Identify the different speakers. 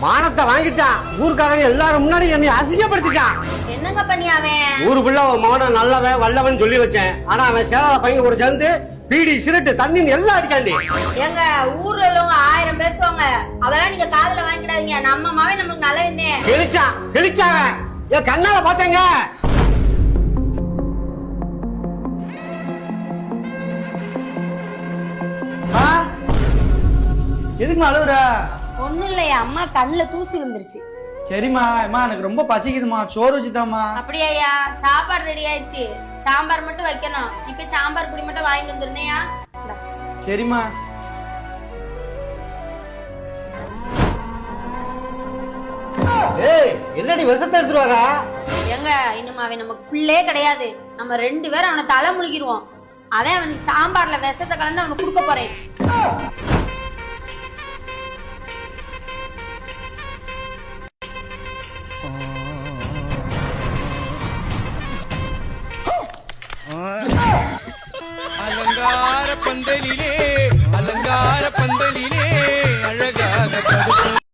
Speaker 1: மானத்தை வாங்கிட்டான். ஊர்க்காரங்க எல்லாரும் முன்னாடி என்னை அசிங்கப்படுத்திட்டான்.
Speaker 2: என்னங்க பண்ணி அவன்?
Speaker 1: ஊருக்குள்ள அவன் மகன நல்லவன் வல்லவன் சொல்லி வச்சேன். ஆனா அவன் சேலாத பையன் கூட சேர்ந்து பீடி சிரட்டு தண்ணின்னு எல்லாம் அடிக்காண்டி.
Speaker 2: எங்க ஊர்ல உள்ளவங்க 1000 பேசுவாங்க, அதெல்லாம் நீங்க காதுல வாங்கிடாதீங்க. நம்ம மாவே நமக்கு நல்லவனே.
Speaker 1: கிழிச்சாங்க என் கண்ணால பாத்தேங்க.
Speaker 3: எதுக்குமா அழுகுற?
Speaker 2: ஒண்ணும் இல்லையா, அம்மா கண்ணுல தூசி விழுந்துருச்சு.
Speaker 3: சரிம்மா, அம்மா எனக்கு ரொம்ப பசிக்குதுமா, சோறு வச்சுதாம்மா.
Speaker 2: அப்படியா? சாப்பாடு ரெடி ஆயிடுச்சு, சாம்பார் மட்டும் வைக்கணும். இப்ப சாம்பார் பொடி மட்டும் வாங்கிட்டு வந்துருந்தேயா.
Speaker 3: சரிம்மா.
Speaker 1: ஏய், என்னடி விஷத்தை எடுத்துட்டு வரா?
Speaker 2: எங்க இன்னும் அவன் நமக்கு பிள்ளே கிடையாது. நம்ம 2 பேரும் அவனை தலை முழுகிடுவோம். அதான் அவனுக்கு சாம்பார்ல விஷத்தை கலந்து அவனுக்கு கொடுக்க போறேன்.